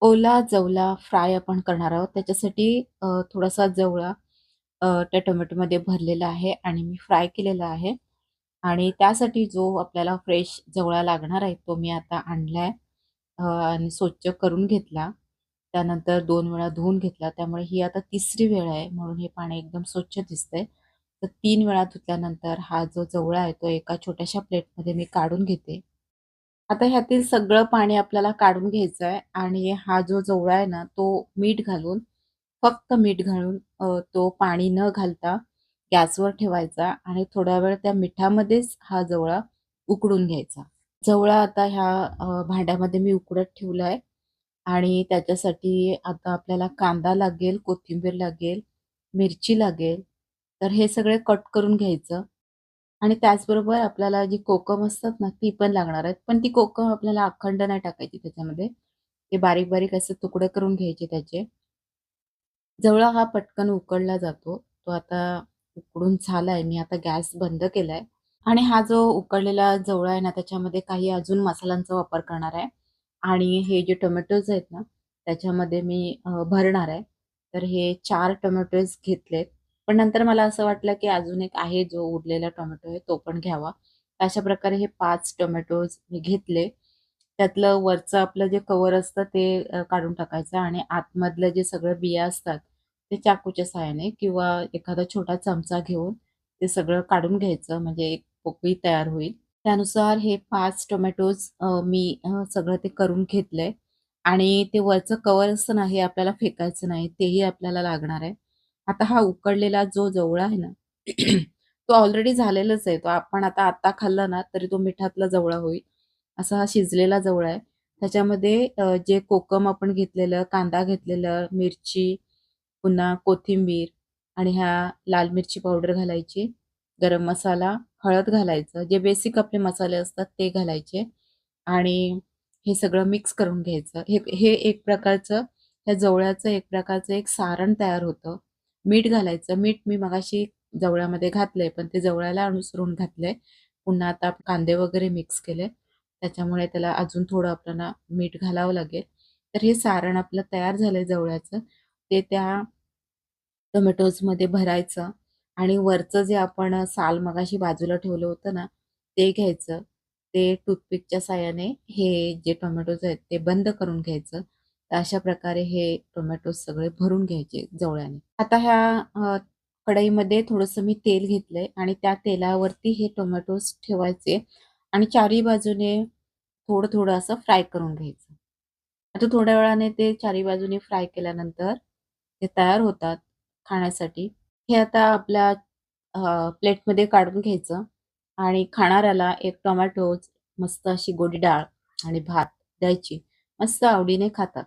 ओला जवला fry आपण करणार आहोत. त्याच्यासाठी थोडासा जवळा त्या टोमॅटोमध्ये भरलेला आहे आणि मी फ्राय केलेला आहे. आणि त्यासाठी जो आपल्याला फ्रेश जवळा लागणार आहे, तो मी आता आणलाय आणि स्वच्छ करून घेतला. त्यानंतर 2 वेळा धुवून घेतला. त्यामुळे ही आता तिसरी वेळ आहे, म्हणून हे पाणी एकदम स्वच्छ दिसतंय. तर 3 वेळा धुतल्यानंतर हा जो जवळा आहे, तो एका छोट्याशा प्लेटमध्ये मी काढून घेते. आता ह्यातील सगळं पाणी आपल्याला काढून घ्यायचं आहे आणि हा जो जवळा आहे ना, तो मीठ घालून, फक्त मीठ घालून तो पाणी न घालता गॅसवर ठेवायचा आणि थोडा वेळ त्या मिठामध्येच हा जवळा उकडून घ्यायचा. जवळा आता ह्या भांड्यामध्ये मी उकडत ठेवला आहे आणि त्याच्यासाठी आता आपल्याला कांदा लागेल, कोथिंबीर लागेल, मिरची लागेल. तर हे सगळे कट करून घ्यायचं. आणि त्याचबरोबर आपल्याला जी कोकम असतात ना, ती पण लागणार आहेत. पण ती कोकम आपल्याला अखंड नाही टाकायची त्याच्यामध्ये. ते बारीक-बारीक असे तुकडे करून घ्यायचे त्याचे. जवळा हा पटकन उकडला जातो. तो आता उकडून झालाय. मी आता गॅस बंद केलाय. आणि हा जो उकडलेला जवळा आहे ना, त्याच्यामध्ये काही अजून मसाल्यांचा वापर करणार आहे. आणि हे जे टोमॅटोज आहेत ना, त्याच्यामध्ये मी भरणार आहे. तर हे 4 टोमॅटोज घेतलेत. पण नंतर मला असं वाटलं, की अजून एक आहे जो उरलेला टोमॅटो आहे, तो पण घ्यावा. अशा प्रकारे हे 5 टोमॅटोज मी घेतले. त्यातलं वरचं आपलं जे कव्हर असतं ते काढून टाकायचं आणि आतमधलं जे सगळं बिया असतात, ते चाकूच्या सहाय्याने किंवा एखादा छोटा चमचा घेऊन ते सगळं काढून घ्यायचं म्हणजे एक पोकळी तयार होईल. त्यानुसार हे 5 टोमॅटोज मी सगळं ते करून घेतलंय आणि ते वरचं कव्हर असतं ना, हे आपल्याला फेकायचं नाही, तेही आपल्याला लागणार आहे. आता हा उकडलेला जो जवळा आहे ना, तो ऑलरेडी झालेलाच आहे. तो आपण आता खाल्ला ना, तरी तो मिठातला जवळा होईल. असा हा शिजलेला जवळा आहे. त्याच्यामध्ये जे कोकम आपण घेतलेलं, कांदा घेतलेलं, मिरची, पुन्हा कोथिंबीर आणि ह्या लाल मिरची पावडर घालायची, गरम मसाला, हळद घालायचं. जे बेसिक आपले मसाले असतात ते घालायचे आणि हे सगळं मिक्स करून घ्यायचं. हे हे एक प्रकारचं त्या जवळ्याचं एक प्रकारचं एक सारण तयार होतं. मीठ घालायचं. मीठ मी मगाशी जवळ्यामध्ये घातलंय, पण ते जवळ्याला अनुसरून घातलंय. पुन्हा आता कांदे वगैरे मिक्स केले. त्याच्यामुळे त्याला अजून थोडं आपल्याला मीठ घालावं लागेल. तर हे सारण आपलं तयार झालंय जवळ्याचं. ते त्या टोमॅटोजमध्ये भरायचं आणि वरचं जे आपण साल मगाशी बाजूला ठेवलं होतं ना, ते घ्यायचं. ते टूथपिकच्या साहाय्याने हे जे टोमॅटोज आहेत ते बंद करून घ्यायचं. तर अशा प्रकारे हे टोमॅटोज सगळे भरून घ्यायचे जवळ्याने. आता ह्या कढईमध्ये थोडंसं मी तेल घेतलंय आणि त्या तेलावरती हे टोमॅटोज ठेवायचे आणि चारी बाजूने थोडं-थोडं असं फ्राय करून घ्यायचं. आता थोड्या वेळाने ते चारी बाजूने फ्राय केल्यानंतर ते तयार होतात खाण्यासाठी. हे आता आपल्या प्लेटमध्ये काढून घ्यायचं आणि खाणाऱ्याला एक टोमॅटोज, मस्त अशी गोडी डाळ आणि भात द्यायची. मस्त आवडीने खातात.